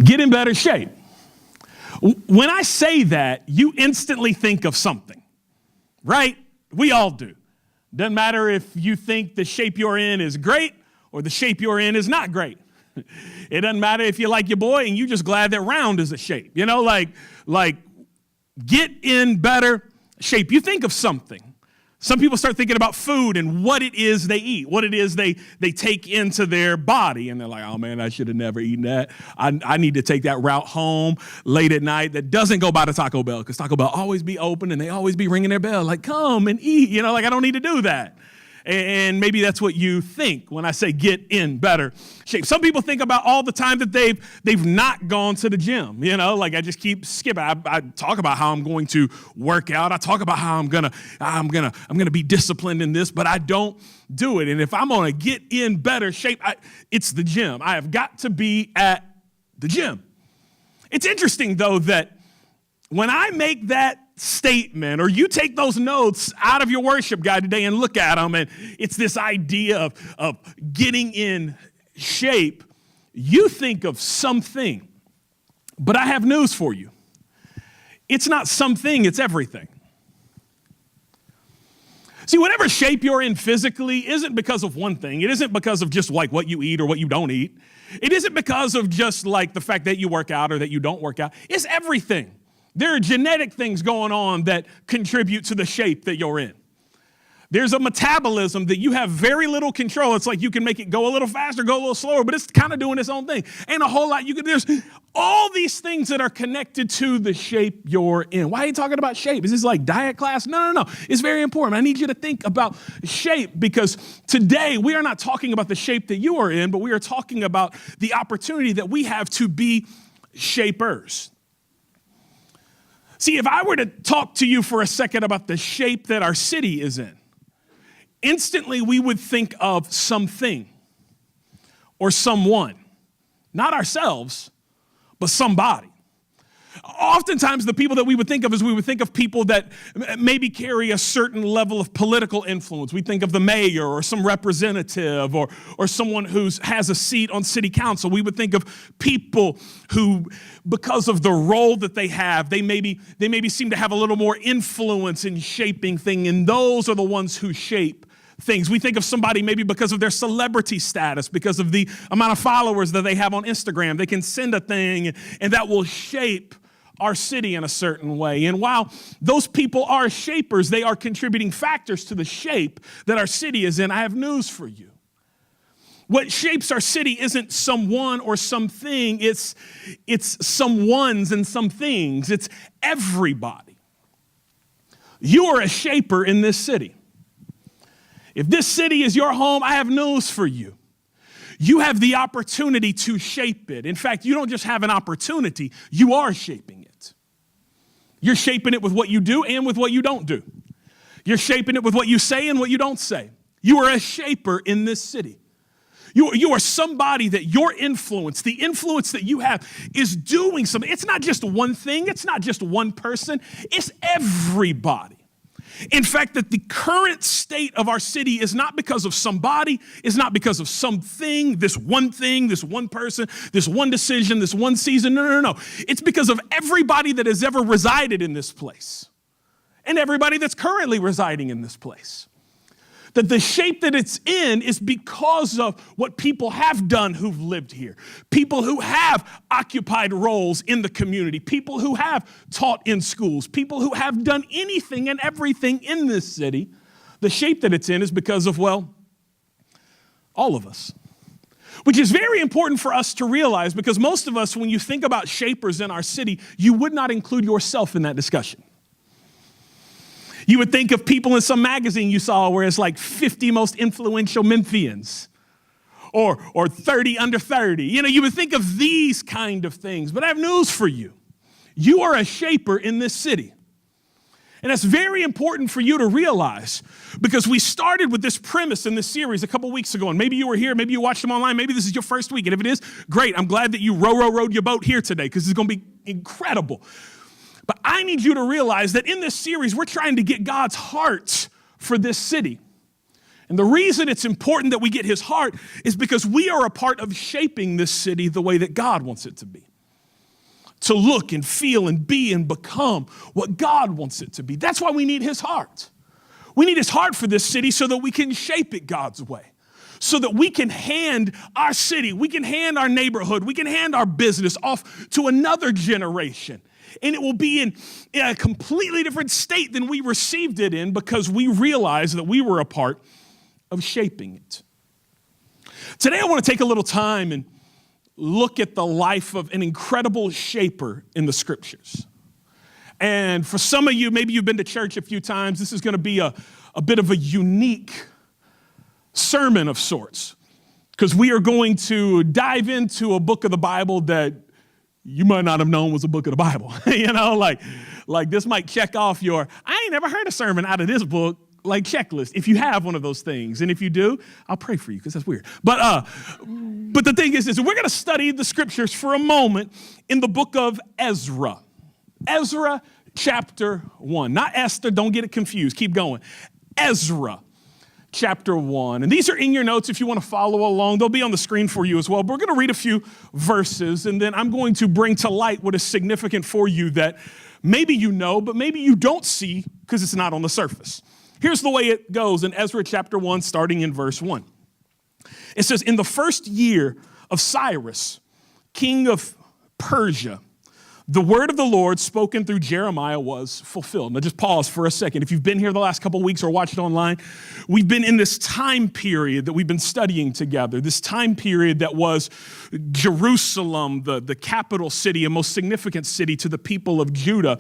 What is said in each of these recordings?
Get in better shape. When I say that, you instantly think of something, right? We all do. Doesn't matter if you think the shape you're in is great or the shape you're in is not great. It doesn't matter if you like your boy and you're just glad that round is a shape. You know, like get in better shape. You think of something. Some people start thinking about food and what it is they eat, what it is they take into their body. And they're like, oh, man, I should have never eaten that. I need to take that route home late at night that doesn't go by the Taco Bell, because Taco Bell always be open and they always be ringing their bell like, come and eat. You know, like I don't need to do that. And maybe that's what you think when I say get in better shape. Some people think about all the time that they've not gone to the gym. You know, like I just keep skipping. I talk about how I'm going to work out. I talk about how I'm gonna be disciplined in this, but I don't do it. And if I'm gonna get in better shape, it's the gym. I have got to be at the gym. It's interesting though that when I make that statement, or you take those notes out of your worship guide today and look at them, and it's this idea of getting in shape, you think of something. But I have news for you. It's not something, it's everything. See, whatever shape you're in physically isn't because of one thing. It isn't because of just like what you eat or what you don't eat. It isn't because of just like the fact that you work out or that you don't work out. It's everything. There are genetic things going on that contribute to the shape that you're in. There's a metabolism that you have very little control. It's like you can make it go a little faster, go a little slower, but it's kind of doing its own thing. Ain't a whole lot you can. There's all these things that are connected to the shape you're in. Why are you talking about shape? Is this like diet class? No. It's very important. I need you to think about shape, because today we are not talking about the shape that you are in, but we are talking about the opportunity that we have to be shapers. See, if I were to talk to you for a second about the shape that our city is in, instantly we would think of something or someone, not ourselves, but somebody. Oftentimes the people that we would think of is we would think of people that maybe carry a certain level of political influence. We think of the mayor or some representative or someone who has a seat on city council. We would think of people who, because of the role that they have, they maybe seem to have a little more influence in shaping things, and those are the ones who shape things. We think of somebody maybe because of their celebrity status, because of the amount of followers that they have on Instagram. They can send a thing and that will shape our city in a certain way. And while those people are shapers, they are contributing factors to the shape that our city is in. I have news for you. What shapes our city isn't someone or something. It's someones and some things. It's everybody. You are a shaper in this city. If this city is your home, I have news for you. You have the opportunity to shape it. In fact, you don't just have an opportunity, you are shaping it. You're shaping it with what you do and with what you don't do. You're shaping it with what you say and what you don't say. You are a shaper in this city. You are somebody that your influence, the influence that you have, is doing something. It's not just one thing. It's not just one person. It's everybody. In fact, that the current state of our city is not because of somebody, is not because of something, this one person, this one decision, this one season. No. It's because of everybody that has ever resided in this place and everybody that's currently residing in this place. That the shape that it's in is because of what people have done who've lived here. People who have occupied roles in the community. People who have taught in schools. People who have done anything and everything in this city. The shape that it's in is because of, well, all of us. Which is very important for us to realize, because most of us, when you think about shapers in our city, you would not include yourself in that discussion. You would think of people in some magazine you saw where it's like 50 most influential Memphians or 30 under 30. You would think of these kind of things. But I have news for you. You are a shaper in this city. And that's very important for you to realize, because we started with this premise in this series a couple weeks ago. And maybe you were here, maybe you watched them online, maybe this is your first week. And if it is, great. I'm glad that you rowed your boat here today, because it's going to be incredible. But I need you to realize that in this series, we're trying to get God's heart for this city. And the reason it's important that we get his heart is because we are a part of shaping this city the way that God wants it to be. to look and feel and be and become what God wants it to be. That's why we need his heart. We need his heart for this city so that we can shape it God's way, so that we can hand our city, we can hand our neighborhood, we can hand our business off to another generation. And it will be in a completely different state than we received it in, because we realize that we were a part of shaping it. Today I want to take a little time and look at the life of an incredible shaper in the scriptures. And for some of you, maybe you've been to church a few times, this is going to be a bit of a unique sermon of sorts, because we are going to dive into a book of the Bible that you might not have known was a book of the Bible. like this might check off your, I ain't never heard a sermon out of this book, like checklist, if you have one of those things. And if you do, I'll pray for you, because that's weird. But the thing is we're going to study the scriptures for a moment in the book of Ezra. Ezra chapter 1. Not Esther, don't get it confused. Keep going. Ezra chapter 1. And these are in your notes if you want to follow along. They'll be on the screen for you as well. But we're going to read a few verses, and then I'm going to bring to light what is significant for you that maybe you know, but maybe you don't see because it's not on the surface. Here's the way it goes in Ezra chapter 1, starting in verse 1. It says, in the first year of Cyrus, king of Persia, the word of the Lord spoken through Jeremiah was fulfilled. Now just pause for a second. If you've been here the last couple of weeks or watched it online, we've been in this time period that we've been studying together, this time period that was Jerusalem, the capital city and most significant city to the people of Judah,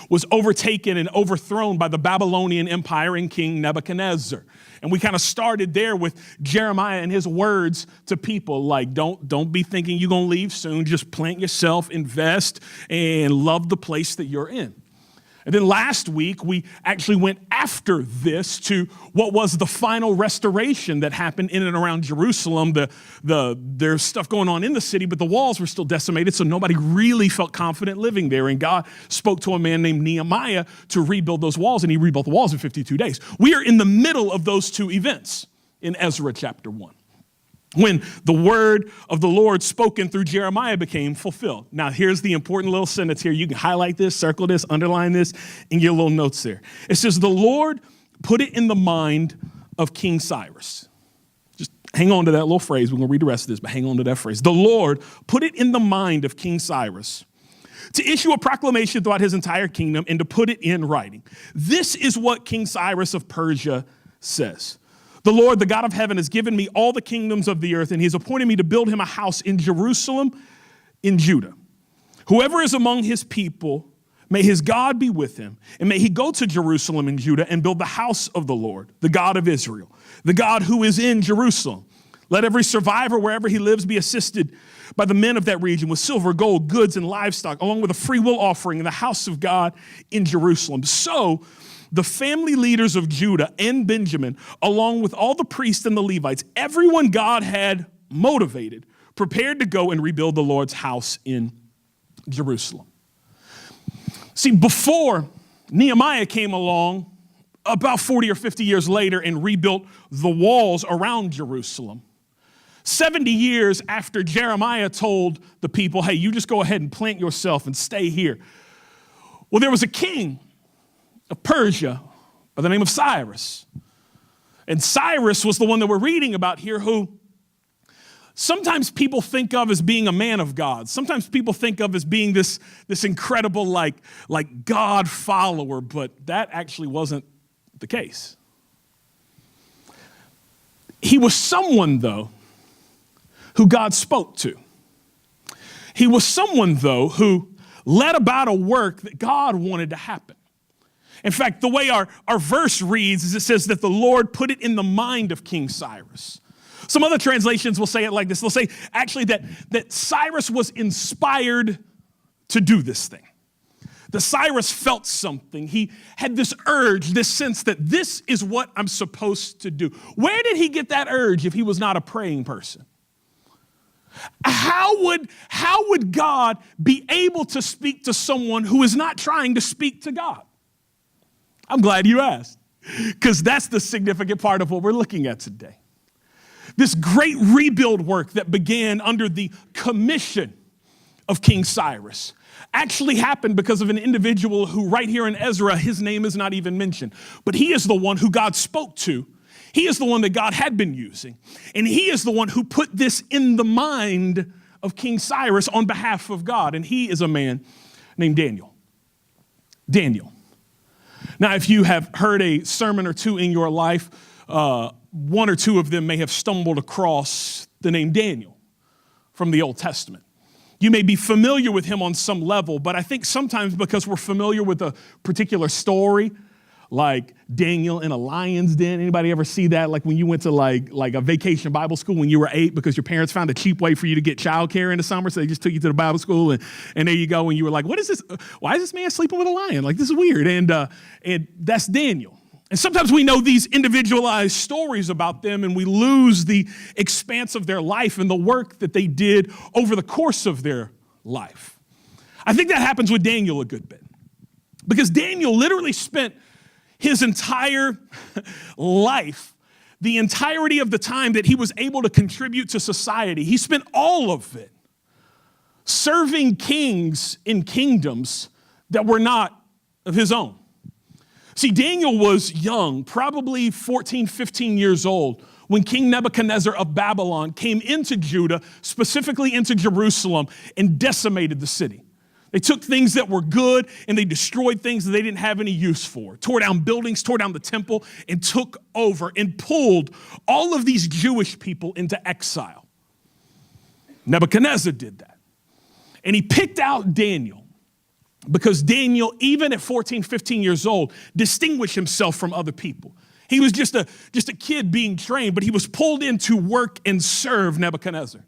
was overtaken and overthrown by the Babylonian Empire and King Nebuchadnezzar. And we kind of started there with Jeremiah and his words to people like, don't be thinking you're going to leave soon. Just plant yourself, invest, and love the place that you're in. And then last week, we actually went after this to what was the final restoration that happened in and around Jerusalem. There's stuff going on in the city, but the walls were still decimated, so nobody really felt confident living there. And God spoke to a man named Nehemiah to rebuild those walls, and he rebuilt the walls in 52 days. We are in the middle of those two events in Ezra chapter 1. When the word of the Lord spoken through Jeremiah became fulfilled. Now, here's the important little sentence here. You can highlight this, circle this, underline this, and get little notes there. It says, the Lord put it in the mind of King Cyrus. Just hang on to that little phrase. We're going to read the rest of this, but hang on to that phrase. The Lord put it in the mind of King Cyrus to issue a proclamation throughout his entire kingdom and to put it in writing. This is what King Cyrus of Persia says. The Lord, the God of heaven, has given me all the kingdoms of the earth, and he's appointed me to build him a house in Jerusalem, in Judah. Whoever is among his people, may his God be with him, and may he go to Jerusalem and Judah and build the house of the Lord, the God of Israel, the God who is in Jerusalem. Let every survivor wherever he lives be assisted by the men of that region with silver, gold, goods, and livestock, along with a free will offering in the house of God in Jerusalem. So the family leaders of Judah and Benjamin, along with all the priests and the Levites, everyone God had motivated, prepared to go and rebuild the Lord's house in Jerusalem. See, before Nehemiah came along, about 40 or 50 years later, and rebuilt the walls around Jerusalem, 70 years after Jeremiah told the people, hey, you just go ahead and plant yourself and stay here. Well, there was a king of Persia by the name of Cyrus. And Cyrus was the one that we're reading about here, who sometimes people think of as being a man of God. Sometimes people think of as being this incredible like God follower, but that actually wasn't the case. He was someone, though, who God spoke to. He was someone, though, who led about a work that God wanted to happen. In fact, the way our verse reads is it says that the Lord put it in the mind of King Cyrus. Some other translations will say it like this. They'll say actually that Cyrus was inspired to do this thing. That Cyrus felt something. He had this urge, this sense that this is what I'm supposed to do. Where did he get that urge if he was not a praying person? How would God be able to speak to someone who is not trying to speak to God? I'm glad you asked, because that's the significant part of what we're looking at today. This great rebuild work that began under the commission, of King Cyrus actually happened because of an individual who right here in Ezra, his name is not even mentioned, but he is the one who God spoke to. He is the one that God had been using. And he is the one who put this in the mind of King Cyrus on behalf of God. And he is a man named Daniel. Daniel. Now, if you have heard a sermon or two in your life, one or two of them may have stumbled across the name Daniel from the Old Testament. You may be familiar with him on some level, but I think sometimes because we're familiar with a particular story, like Daniel in a lion's den. Anybody ever see that? Like when you went to like a vacation Bible school when you were 8 because your parents found a cheap way for you to get childcare in the summer, so they just took you to the Bible school and there you go. And you were like, what is this? Why is this man sleeping with a lion? Like, this is weird. And that's Daniel. And sometimes we know these individualized stories about them and we lose the expanse of their life and the work that they did over the course of their life. I think that happens with Daniel a good bit because Daniel literally spent his entire life, the entirety of the time that he was able to contribute to society, he spent all of it serving kings in kingdoms that were not of his own. See, Daniel was young, probably 14, 15 years old, when King Nebuchadnezzar of Babylon came into Judah, specifically into Jerusalem, and decimated the city. They took things that were good and they destroyed things that they didn't have any use for, tore down buildings, tore down the temple, and took over and pulled all of these Jewish people into exile. Nebuchadnezzar did that. And he picked out Daniel because Daniel, even at 14, 15 years old, distinguished himself from other people. He was just a kid being trained, but he was pulled in to work and serve Nebuchadnezzar.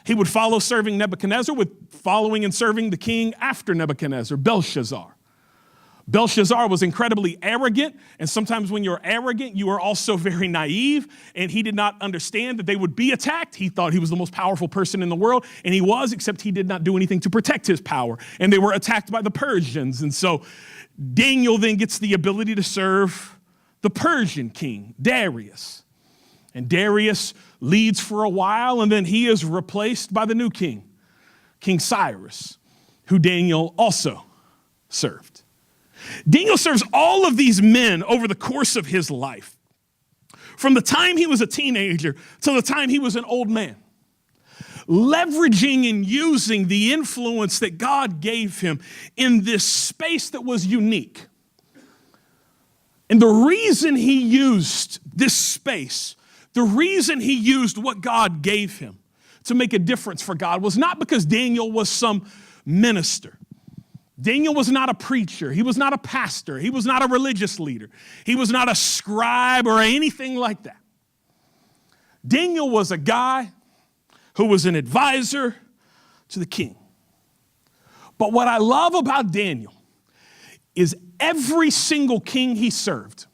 He would follow serving Nebuchadnezzar with following and serving the king after Nebuchadnezzar, Belshazzar. Belshazzar was incredibly arrogant, and sometimes when you're arrogant, you are also very naive, and he did not understand that they would be attacked. He thought he was the most powerful person in the world, and he was, except he did not do anything to protect his power, and they were attacked by the Persians. And so Daniel then gets the ability to serve the Persian king, Darius. And Darius leads for a while, and then he is replaced by the new king, King Cyrus, who Daniel also served. Daniel serves all of these men over the course of his life, from the time he was a teenager to the time he was an old man, leveraging and using the influence that God gave him in this space that was unique. And the reason he used this space, the reason he used what God gave him to make a difference for God was not because Daniel was some minister. Daniel was not a preacher. He was not a pastor. He was not a religious leader. He was not a scribe or anything like that. Daniel was a guy who was an advisor to the king. But what I love about Daniel is every single king he served,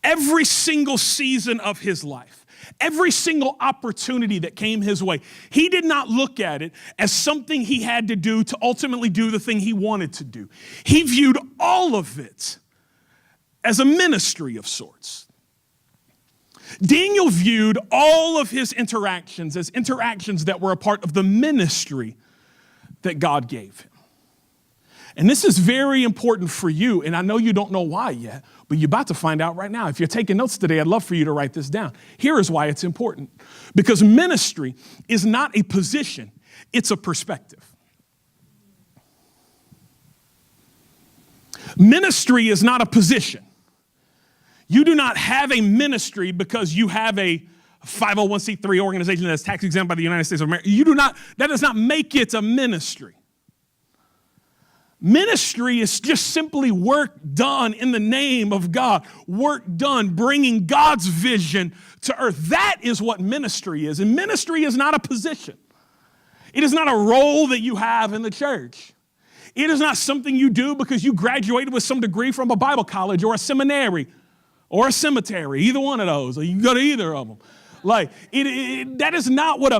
every single season of his life, every single opportunity that came his way, he did not look at it as something he had to do to ultimately do the thing he wanted to do. He viewed all of it as a ministry of sorts. Daniel viewed all of his interactions as interactions that were a part of the ministry that God gave him. And this is very important for you, and I know you don't know why yet, but you're about to find out right now. If you're taking notes today, I'd love for you to write this down. Here is why it's important. Because ministry is not a position, it's a perspective. Ministry is not a position. You do not have a ministry because you have a 501c3 organization that's tax exempt by the United States of America. That does not make it a ministry. Ministry is just simply work done in the name of God, work done bringing God's vision to earth. That is what ministry is. And ministry is not a position. It is not a role that you have in the church. It is not something you do because you graduated with some degree from a Bible college or a seminary or a cemetery, either one of those. Or you can go to either of them. That is not what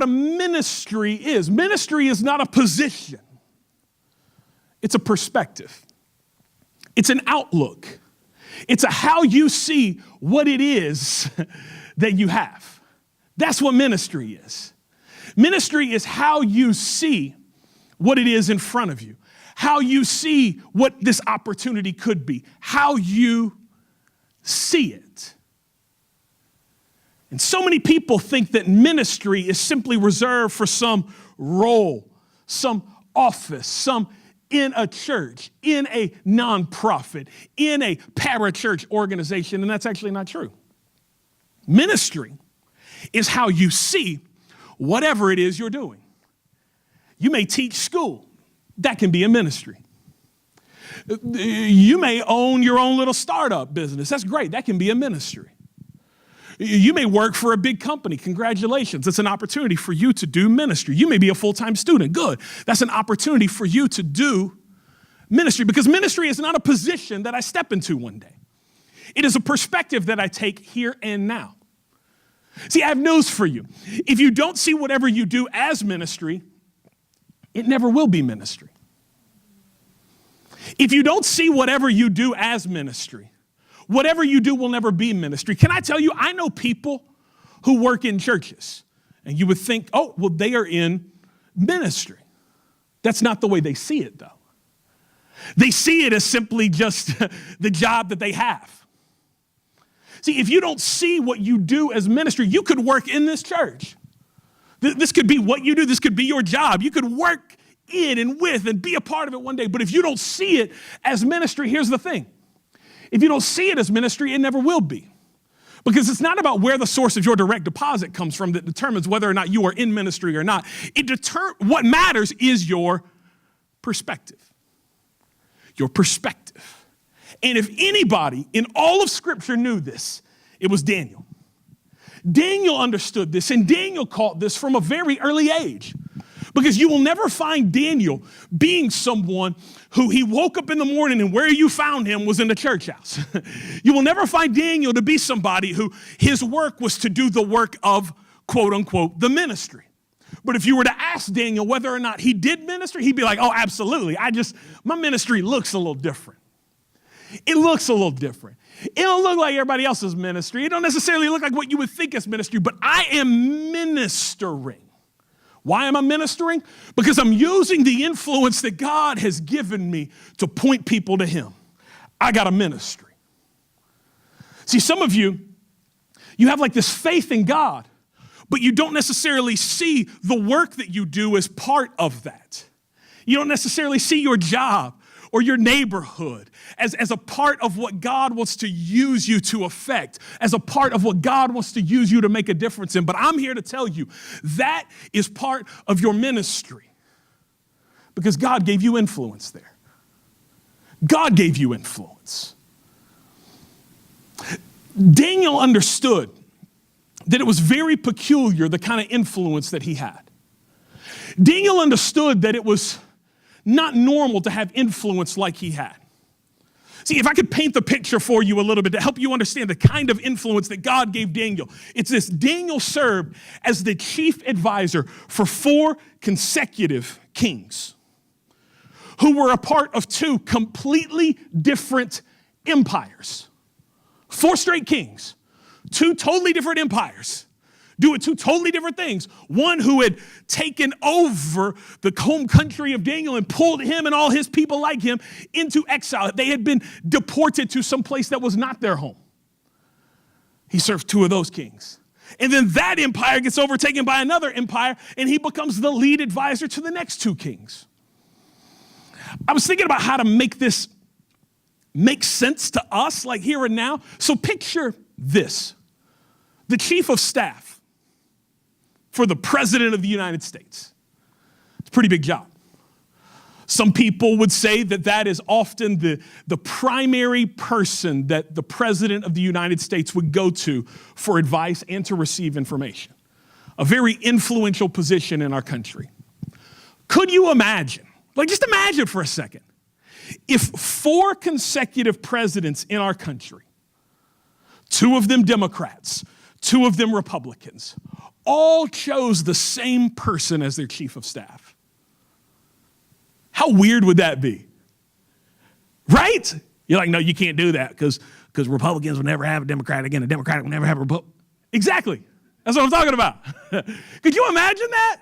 a ministry is. Ministry is not a position. It's a perspective. It's an outlook. It's a how you see what it is that you have. That's what ministry is. Ministry is how you see what it is in front of you, how you see what this opportunity could be, how you see it. And so many people think that ministry is simply reserved for some role, some office, some in a church, in a nonprofit, in a parachurch organization, and that's actually not true. Ministry is how you see whatever it is you're doing. You may teach school. That can be a ministry. You may own your own little startup business. That's great. That can be a ministry. You may work for a big company. Congratulations. It's an opportunity for you to do ministry. You may be a full-time student. Good. That's an opportunity for you to do ministry, because ministry is not a position that I step into one day. It is a perspective that I take here and now. See, I have news for you. If you don't see whatever you do as ministry, it never will be ministry. If you don't see whatever you do as ministry, whatever you do will never be ministry. Can I tell you, I know people who work in churches, and you would think, oh, well, they are in ministry. That's not the way they see it, though. They see it as simply just the job that they have. See, if you don't see what you do as ministry, you could work in this church. This could be what you do. This could be your job. You could work in and with and be a part of it one day. But if you don't see it as ministry, here's the thing. If you don't see it as ministry, it never will be. Because it's not about where the source of your direct deposit comes from that determines whether or not you are in ministry or not. What matters is your perspective. Your perspective. And if anybody in all of Scripture knew this, it was Daniel. Daniel understood this, and Daniel caught this from a very early age. Because you will never find Daniel being someone who he woke up in the morning and where you found him was in the church house. You will never find Daniel to be somebody who his work was to do the work of, quote unquote, the ministry. But if you were to ask Daniel whether or not he did ministry, he'd be like, oh, absolutely. My ministry looks a little different. It looks a little different. It don't look like everybody else's ministry. It don't necessarily look like what you would think is ministry, but I am ministering. Why am I ministering? Because I'm using the influence that God has given me to point people to Him. I got a ministry. See, some of you have like this faith in God, but you don't necessarily see the work that you do as part of that. You don't necessarily see your job or your neighborhood as a part of what God wants to use you to affect, as a part of what God wants to use you to make a difference in. But I'm here to tell you that is part of your ministry because God gave you influence there. God gave you influence. Daniel understood that it was very peculiar, the kind of influence that he had. Daniel understood that it was not normal to have influence like he had. See, if I could paint the picture for you a little bit to help you understand the kind of influence that God gave Daniel, it's this: Daniel served as the chief advisor for 4 consecutive kings who were a part of 2 completely different empires. 4 straight kings, 2 totally different empires, doing 2 totally different things. One who had taken over the home country of Daniel and pulled him and all his people like him into exile. They had been deported to some place that was not their home. He served 2 of those kings. And then that empire gets overtaken by another empire, and he becomes the lead advisor to the next 2 kings. I was thinking about how to make this make sense to us, like here and now. So picture this: the chief of staff for the President of the United States. It's a pretty big job. Some people would say that that is often the primary person that the President of the United States would go to for advice and to receive information. A very influential position in our country. Could you imagine, just imagine for a second, if 4 consecutive presidents in our country, 2 of them Democrats, 2 of them Republicans, all chose the same person as their chief of staff? How weird would that be? Right? You're like, no, you can't do that because Republicans will never have a Democrat again. A Democratic will never have a Republican. Exactly. That's what I'm talking about. Could you imagine that?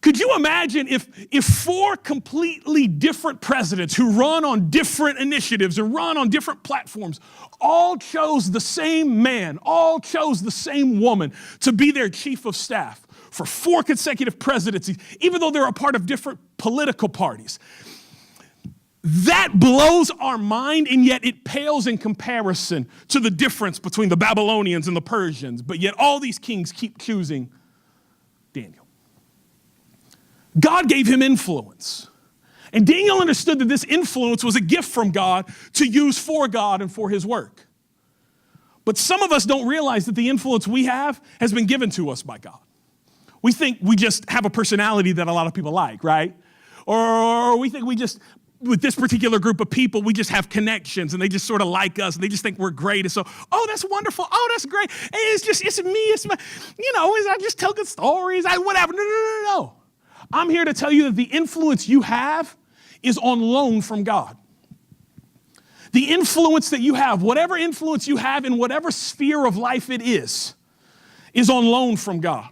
Could you imagine if four completely different presidents who run on different initiatives and run on different platforms all chose the same man, all chose the same woman to be their chief of staff for 4 consecutive presidencies, even though they're a part of different political parties? That blows our mind, and yet it pales in comparison to the difference between the Babylonians and the Persians. But yet all these kings keep choosing Daniel. God gave him influence. And Daniel understood that this influence was a gift from God to use for God and for his work. But some of us don't realize that the influence we have has been given to us by God. We think we just have a personality that a lot of people like, right? Or we think we just, with this particular group of people, we just have connections and they just sort of like us and they just think we're great. And so, oh, that's wonderful. Oh, that's great. Hey, it's me. It's my, I just tell good stories. Whatever. No. I'm here to tell you that the influence you have is on loan from God. The influence that you have, whatever influence you have in whatever sphere of life it is on loan from God.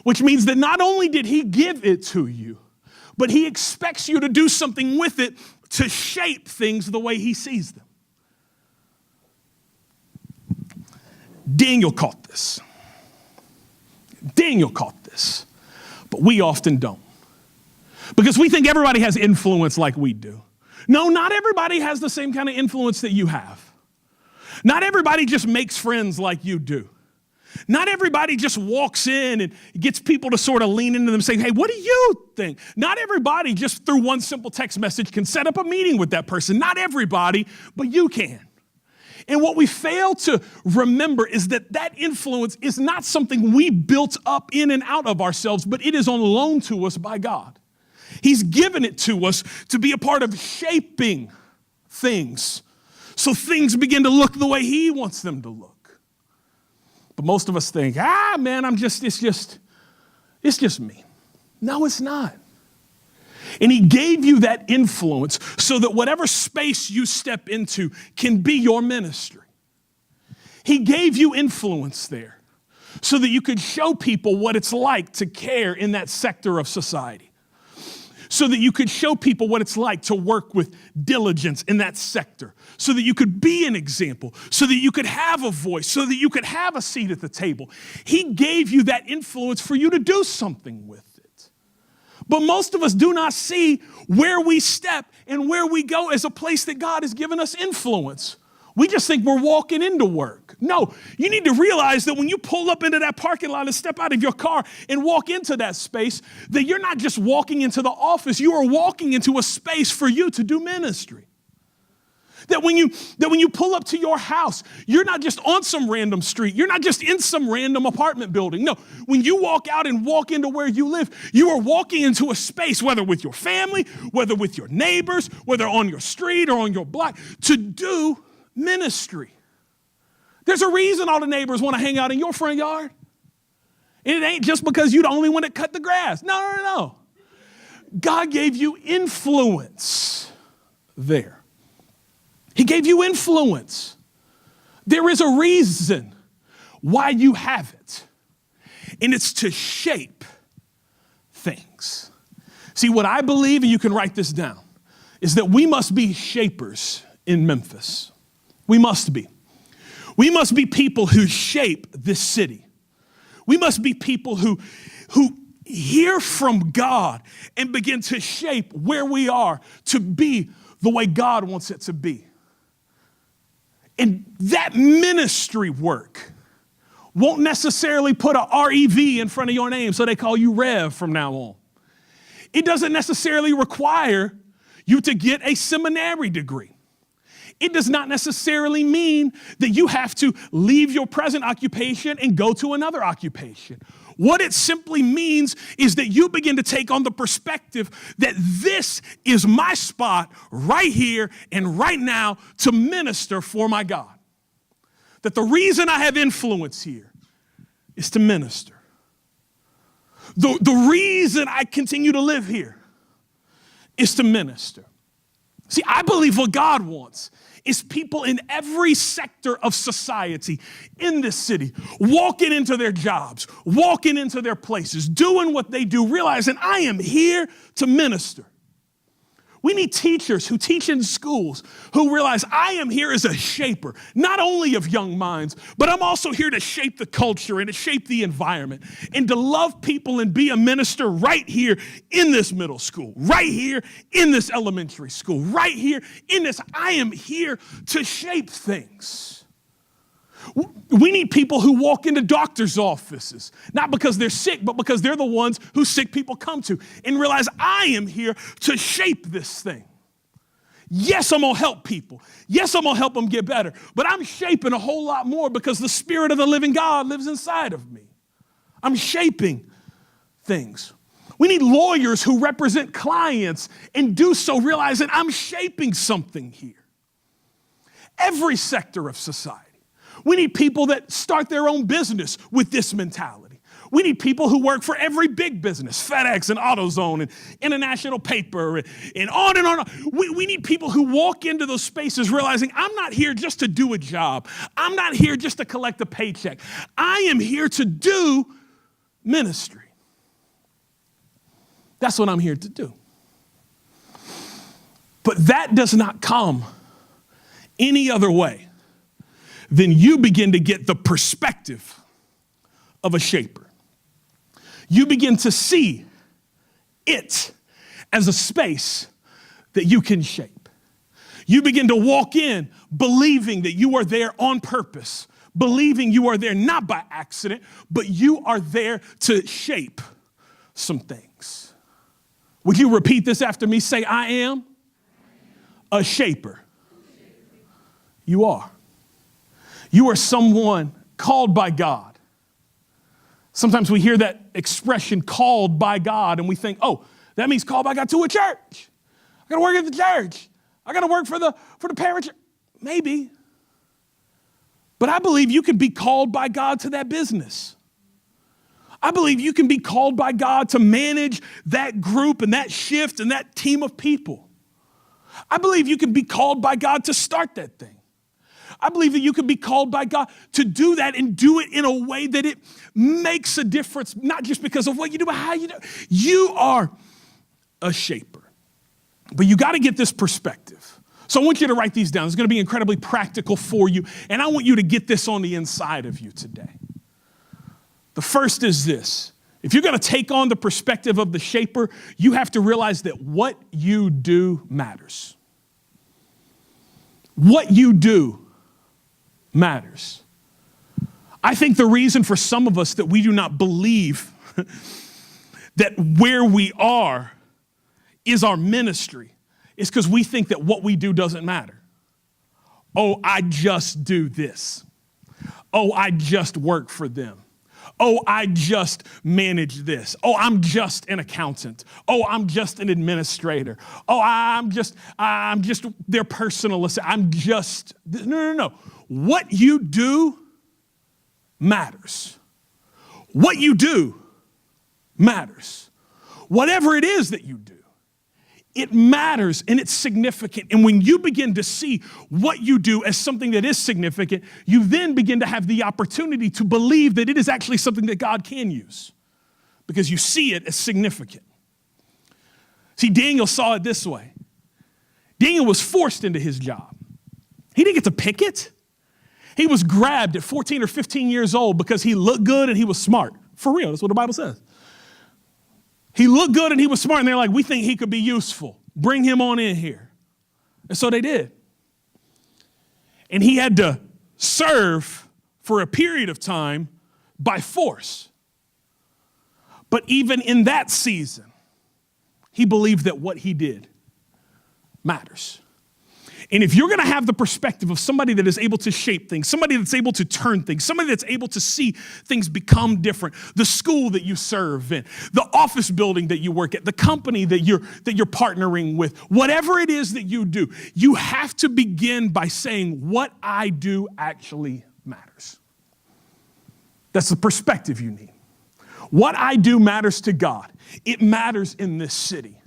Which means that not only did he give it to you, but he expects you to do something with it to shape things the way he sees them. Daniel caught this. But we often don't. Because we think everybody has influence like we do. No, not everybody has the same kind of influence that you have. Not everybody just makes friends like you do. Not everybody just walks in and gets people to sort of lean into them saying, hey, what do you think? Not everybody just through one simple text message can set up a meeting with that person. Not everybody, but you can. And what we fail to remember is that influence is not something we built up in and out of ourselves, but it is on loan to us by God. He's given it to us to be a part of shaping things so things begin to look the way he wants them to look. But most of us think, man, it's just me. No, it's not. And he gave you that influence so that whatever space you step into can be your ministry. He gave you influence there so that you could show people what it's like to care in that sector of society. So that you could show people what it's like to work with diligence in that sector. So that you could be an example. So that you could have a voice. So that you could have a seat at the table. He gave you that influence for you to do something with. But most of us do not see where we step and where we go as a place that God has given us influence. We just think we're walking into work. No, you need to realize that when you pull up into that parking lot and step out of your car and walk into that space, that you're not just walking into the office, you are walking into a space for you to do ministry. That when you pull up to your house, you're not just on some random street. You're not just in some random apartment building. No, when you walk out and walk into where you live, you are walking into a space, whether with your family, whether with your neighbors, whether on your street or on your block, to do ministry. There's a reason all the neighbors want to hang out in your front yard. And it ain't just because you're the only one that cut the grass. No. God gave you influence there. He gave you influence. There is a reason why you have it. And it's to shape things. See, what I believe, and you can write this down, is that we must be shapers in Memphis. We must be. We must be people who shape this city. We must be people who hear from God and begin to shape where we are to be the way God wants it to be. And that ministry work won't necessarily put a REV in front of your name so they call you Rev from now on. It doesn't necessarily require you to get a seminary degree. It does not necessarily mean that you have to leave your present occupation and go to another occupation. What it simply means is that you begin to take on the perspective that this is my spot right here and right now to minister for my God. That the reason I have influence here is to minister. The reason I continue to live here is to minister. See, I believe what God wants is people in every sector of society in this city walking into their jobs, walking into their places, doing what they do, realizing I am here to minister. We need teachers who teach in schools who realize I am here as a shaper, not only of young minds, but I'm also here to shape the culture and to shape the environment and to love people and be a minister right here in this middle school, right here in this elementary school, right here in this. I am here to shape things. We need people who walk into doctors' offices, not because they're sick, but because they're the ones who sick people come to and realize I am here to shape this thing. Yes, I'm going to help people. Yes, I'm going to help them get better, but I'm shaping a whole lot more because the Spirit of the living God lives inside of me. I'm shaping things. We need lawyers who represent clients and do so realizing I'm shaping something here. Every sector of society. We need people that start their own business with this mentality. We need people who work for every big business, FedEx and AutoZone and International Paper and on and on. We need people who walk into those spaces realizing I'm not here just to do a job. I'm not here just to collect a paycheck. I am here to do ministry. That's what I'm here to do. But that does not come any other way then you begin to get the perspective of a shaper. You begin to see it as a space that you can shape. You begin to walk in believing that you are there on purpose, believing you are there not by accident, but you are there to shape some things. Would you repeat this after me? Say, I am a shaper. You are. You are someone called by God. Sometimes we hear that expression, called by God, and we think, oh, that means called by God to a church. I got to work at the church. I got to work for the parent. Maybe. But I believe you can be called by God to that business. I believe you can be called by God to manage that group and that shift and that team of people. I believe you can be called by God to start that thing. I believe that you can be called by God to do that and do it in a way that it makes a difference, not just because of what you do, but how you do it. You are a shaper. But you got to get this perspective. So I want you to write these down. It's going to be incredibly practical for you, and I want you to get this on the inside of you today. The first is this. If you're going to take on the perspective of the shaper, you have to realize that what you do matters. What you do matters. I think the reason for some of us that we do not believe that where we are is our ministry is because we think that what we do doesn't matter. Oh, I just do this. Oh, I just work for them. Oh, I just manage this. Oh, I'm just an accountant. Oh, I'm just an administrator. Oh, I'm just their personal assistant. No. What you do matters. What you do matters. Whatever it is that you do, it matters and it's significant. And when you begin to see what you do as something that is significant, you then begin to have the opportunity to believe that it is actually something that God can use because you see it as significant. See, Daniel saw it this way. Daniel was forced into his job. He didn't get to pick it. He was grabbed at 14 or 15 years old because he looked good and he was smart. For real, that's what the Bible says. He looked good and he was smart, and they're like, we think he could be useful. Bring him on in here. And so they did. And he had to serve for a period of time by force. But even in that season, he believed that what he did matters. And if you're going to have the perspective of somebody that is able to shape things, somebody that's able to turn things, somebody that's able to see things become different, the school that you serve in, the office building that you work at, the company that you're partnering with, whatever it is that you do, you have to begin by saying what I do actually matters. That's the perspective you need. What I do matters to God. It matters in this city.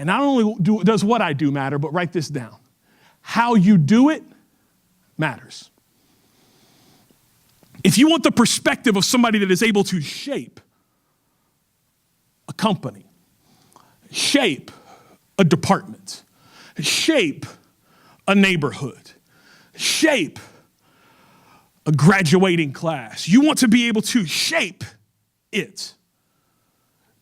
And not only does what I do matter, but write this down. How you do it matters. If you want the perspective of somebody that is able to shape a company, shape a department, shape a neighborhood, shape a graduating class, you want to be able to shape it,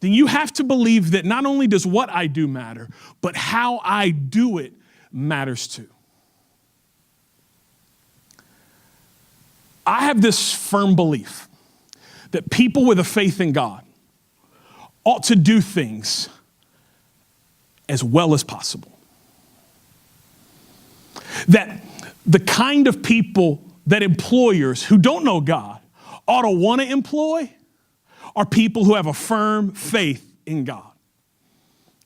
then you have to believe that not only does what I do matter, but how I do it matters too. I have this firm belief that people with a faith in God ought to do things as well as possible. That the kind of people that employers who don't know God ought to want to employ are people who have a firm faith in God.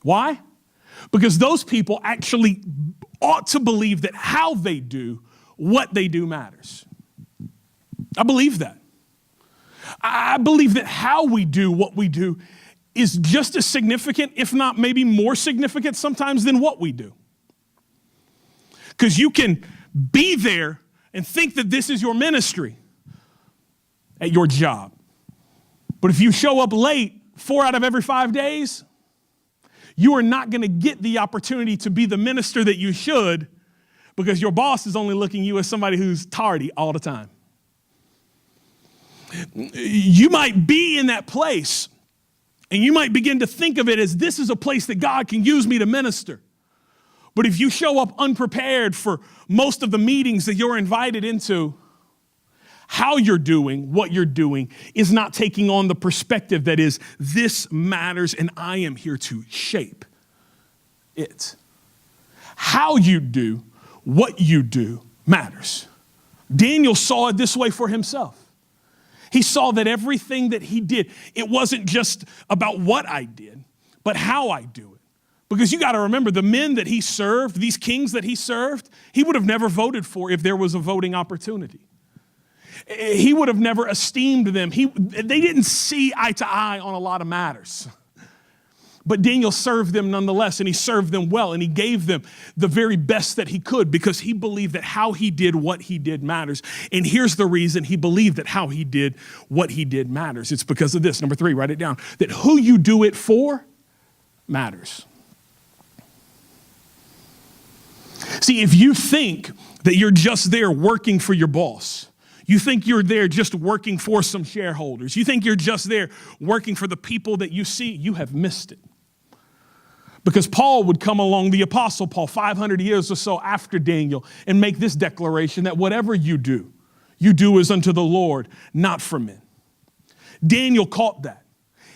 Why? Because those people actually ought to believe that how they do what they do matters. I believe that. I believe that how we do what we do is just as significant, if not maybe more significant sometimes than what we do. Because you can be there and think that this is your ministry at your job. But if you show up late 4 out of every 5 days, you are not going to get the opportunity to be the minister that you should, because your boss is only looking at you as somebody who's tardy all the time. You might be in that place and you might begin to think of it as this is a place that God can use me to minister. But if you show up unprepared for most of the meetings that you're invited into, how you're doing what you're doing is not taking on the perspective that is, this matters and I am here to shape it. How you do what you do matters. Daniel saw it this way for himself. He saw that everything that he did, it wasn't just about what I did, but how I do it. Because you got to remember, the men that he served, these kings that he served, he would have never voted for if there was a voting opportunity. He would have never esteemed them. They didn't see eye to eye on a lot of matters. But Daniel served them nonetheless, and he served them well, and he gave them the very best that he could because he believed that how he did what he did matters. And here's the reason he believed that how he did what he did matters. It's because of this. Number 3, write it down. That who you do it for matters. See, if you think that you're just there working for your boss, you think you're there just working for some shareholders, you think you're just there working for the people that you see, you have missed it. Because Paul would come along, the Apostle Paul, 500 years or so after Daniel, and make this declaration that whatever you do as unto the Lord, not for men. Daniel caught that.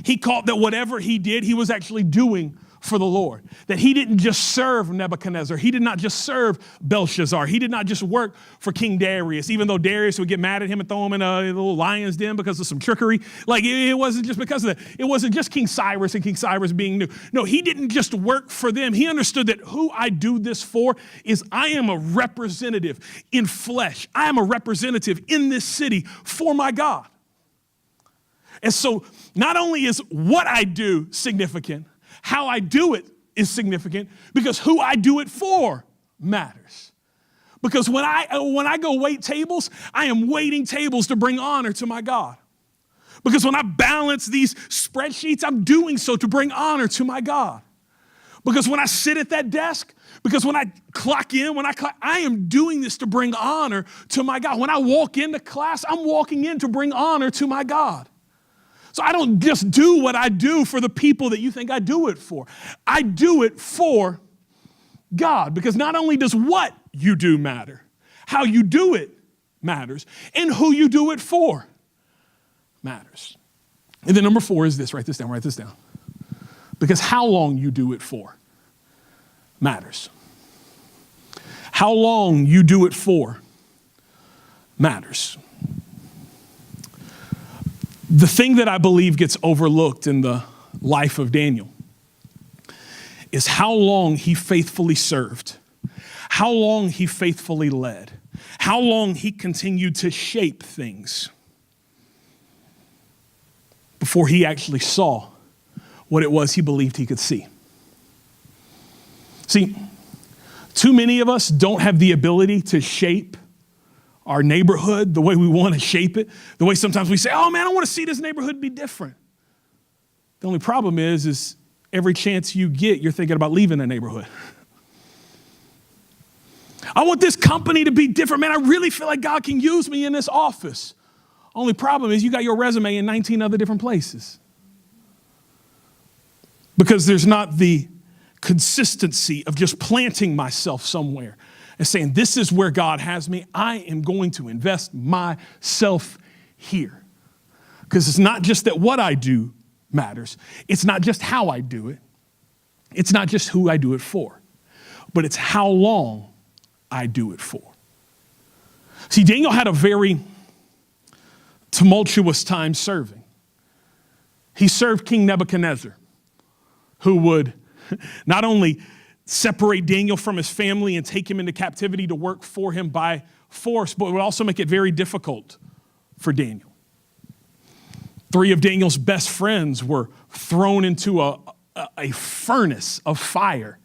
He caught that whatever he did, he was actually doing for the Lord. That he didn't just serve Nebuchadnezzar. He did not just serve Belshazzar. He did not just work for King Darius, even though Darius would get mad at him and throw him in a little lion's den because of some trickery. Like it wasn't just because of that. It wasn't just King Cyrus and King Cyrus being new. No, he didn't just work for them. He understood that who I do this for is I am a representative in flesh. I am a representative in this city for my God. And so not only is what I do significant, how I do it is significant because who I do it for matters. Because when I go wait tables, I am waiting tables to bring honor to my God. Because when I balance these spreadsheets, I'm doing so to bring honor to my God. Because when I sit at that desk, because when I clock in, I am doing this to bring honor to my God. When I walk into class, I'm walking in to bring honor to my God. So I don't just do what I do for the people that you think I do it for. I do it for God, because not only does what you do matter, how you do it matters, and who you do it for matters. And then number 4 is this. Write this down. Because how long you do it for matters. How long you do it for matters. The thing that I believe gets overlooked in the life of Daniel is how long he faithfully served, how long he faithfully led, how long he continued to shape things before he actually saw what it was he believed he could see. See, too many of us don't have the ability to shape our neighborhood the way we want to shape it. The way sometimes we say, oh man, I want to see this neighborhood be different. The only problem is every chance you get, you're thinking about leaving the neighborhood. I want this company to be different. Man, I really feel like God can use me in this office. Only problem is you got your resume in 19 other different places. Because there's not the consistency of just planting myself somewhere and saying, this is where God has me. I am going to invest myself here. Because it's not just that what I do matters. It's not just how I do it. It's not just who I do it for. But it's how long I do it for. See, Daniel had a very tumultuous time serving. He served King Nebuchadnezzar, who would not only separate Daniel from his family and take him into captivity to work for him by force, but would also make it very difficult for Daniel. 3 of Daniel's best friends were thrown into a furnace of fire,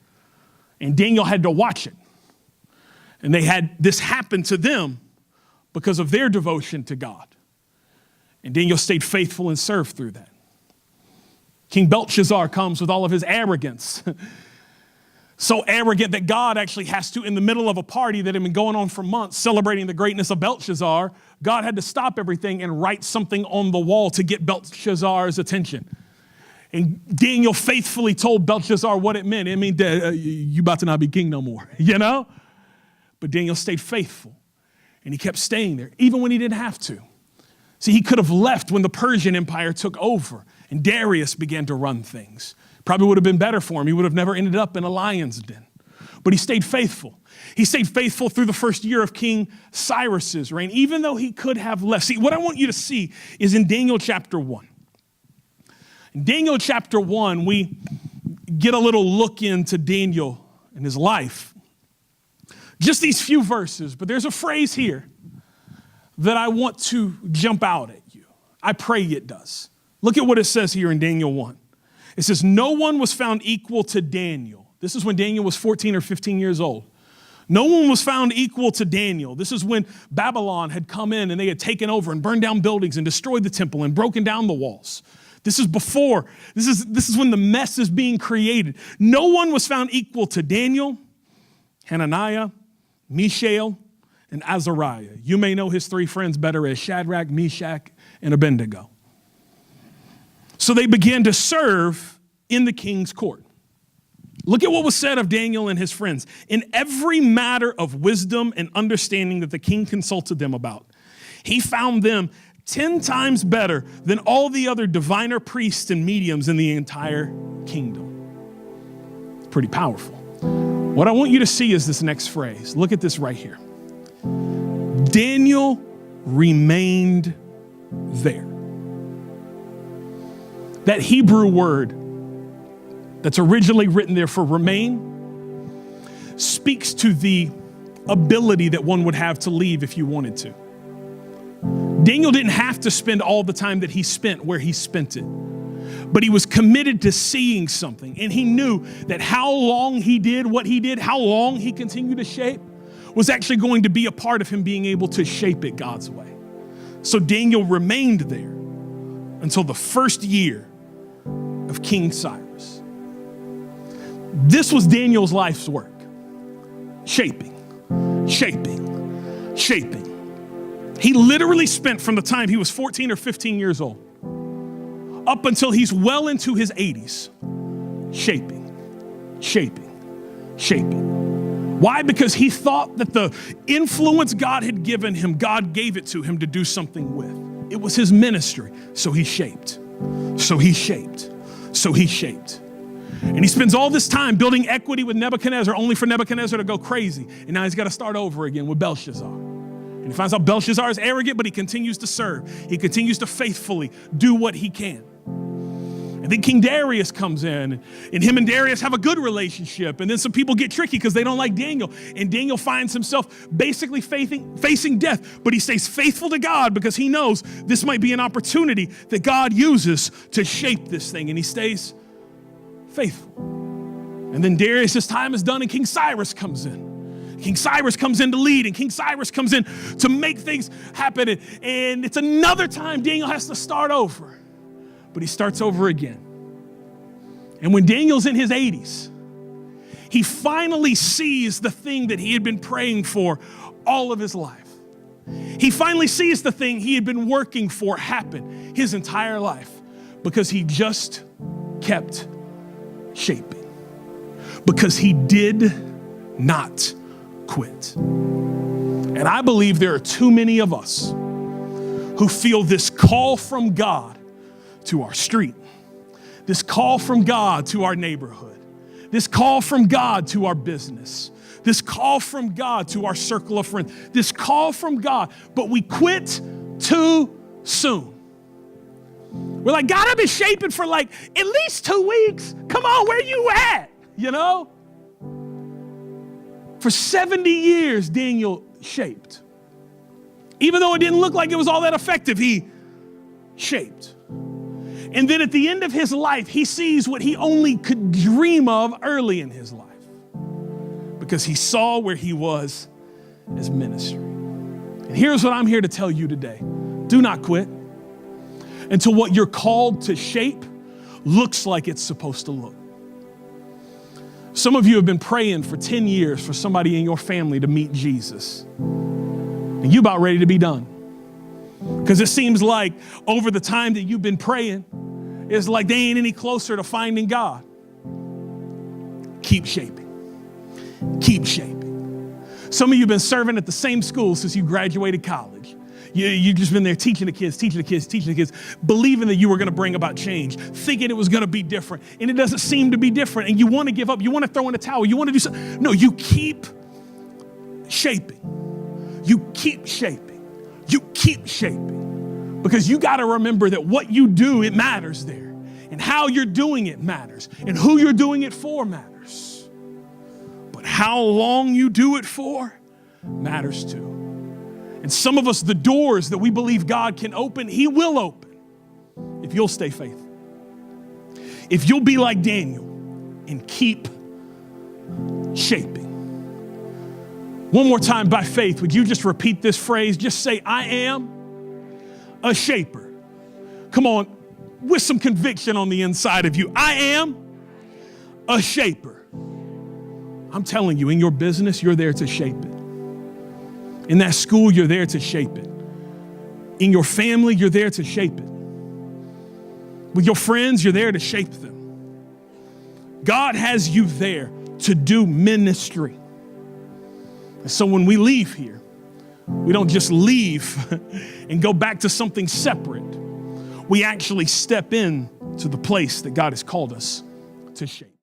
and Daniel had to watch it. And they had this happen to them because of their devotion to God. And Daniel stayed faithful and served through that. King Belshazzar comes with all of his arrogance. So arrogant that God actually has to, in the middle of a party that had been going on for months, celebrating the greatness of Belshazzar, God had to stop everything and write something on the wall to get Belshazzar's attention. And Daniel faithfully told Belshazzar what it meant. It meant that you about to not be king no more, you know? But Daniel stayed faithful, and he kept staying there, even when he didn't have to. See, he could have left when the Persian Empire took over and Darius began to run things. Probably would have been better for him. He would have never ended up in a lion's den. But he stayed faithful. He stayed faithful through the first year of King Cyrus's reign, even though he could have left. See, what I want you to see is in Daniel chapter 1. In Daniel chapter 1, we get a little look into Daniel and his life. Just these few verses, but there's a phrase here that I want to jump out at you. I pray it does. Look at what it says here in Daniel 1. It says, no one was found equal to Daniel. This is when Daniel was 14 or 15 years old. No one was found equal to Daniel. This is when Babylon had come in and they had taken over and burned down buildings and destroyed the temple and broken down the walls. This is before, this is when the mess is being created. No one was found equal to Daniel, Hananiah, Mishael, and Azariah. You may know his 3 friends better as Shadrach, Meshach, and Abednego. So they began to serve in the king's court. Look at what was said of Daniel and his friends. In every matter of wisdom and understanding that the king consulted them about, he found them 10 times better than all the other diviner priests and mediums in the entire kingdom. It's pretty powerful. What I want you to see is this next phrase. Look at this right here. Daniel remained there. That Hebrew word that's originally written there for remain speaks to the ability that one would have to leave if you wanted to. Daniel didn't have to spend all the time that he spent where he spent it, but he was committed to seeing something. And he knew that how long he did what he did, how long he continued to shape, was actually going to be a part of him being able to shape it God's way. So Daniel remained there until the first year of King Cyrus. This was Daniel's life's work. Shaping, shaping, shaping. He literally spent from the time he was 14 or 15 years old up until he's well into his 80s, shaping, shaping, shaping. Why? Because he thought that the influence God had given him, God gave it to him to do something with. It was his ministry. So he shaped, so he shaped, so he shaped. And he spends all this time building equity with Nebuchadnezzar, only for Nebuchadnezzar to go crazy. And now he's got to start over again with Belshazzar. And he finds out Belshazzar is arrogant, but he continues to serve. He continues to faithfully do what he can. And then King Darius comes in, and him and Darius have a good relationship. And then some people get tricky because they don't like Daniel. And Daniel finds himself basically facing death. But he stays faithful to God because he knows this might be an opportunity that God uses to shape this thing. And he stays faithful. And then Darius' time is done and King Cyrus comes in. King Cyrus comes in to lead, and King Cyrus comes in to make things happen. And it's another time Daniel has to start over. But he starts over again. And when Daniel's in his 80s, he finally sees the thing that he had been praying for all of his life. He finally sees the thing he had been working for happen his entire life because he just kept shaping. Because he did not quit. And I believe there are too many of us who feel this call from God to our street, this call from God to our neighborhood, this call from God to our business, this call from God to our circle of friends, this call from God, but we quit too soon. We're like, God, I've been shaping for like at least 2 weeks. Come on, where you at? You know? For 70 years, Daniel shaped. Even though it didn't look like it was all that effective, he shaped. And then at the end of his life, he sees what he only could dream of early in his life because he saw where he was as ministry. And here's what I'm here to tell you today. Do not quit until what you're called to shape looks like it's supposed to look. Some of you have been praying for 10 years for somebody in your family to meet Jesus. And you're about ready to be done. Because it seems like over the time that you've been praying, it's like they ain't any closer to finding God. Keep shaping. Keep shaping. Some of you have been serving at the same school since you graduated college. You've just been there teaching the kids, believing that you were going to bring about change, thinking it was going to be different, and it doesn't seem to be different, and you want to give up, you want to throw in the towel, you want to do something. No, you keep shaping. You keep shaping. You keep shaping. Because you got to remember that what you do, it matters there, and how you're doing it matters, and who you're doing it for matters. But how long you do it for matters too. And some of us, the doors that we believe God can open, he will open if you'll stay faithful. If you'll be like Daniel and keep shaping. One more time by faith, would you just repeat this phrase? Just say, I am a shaper. Come on, with some conviction on the inside of you. I am a shaper. I'm telling you, in your business, you're there to shape it. In that school, you're there to shape it. In your family, you're there to shape it. With your friends, you're there to shape them. God has you there to do ministry. And so when we leave here, we don't just leave and go back to something separate. We actually step in to the place that God has called us to shape.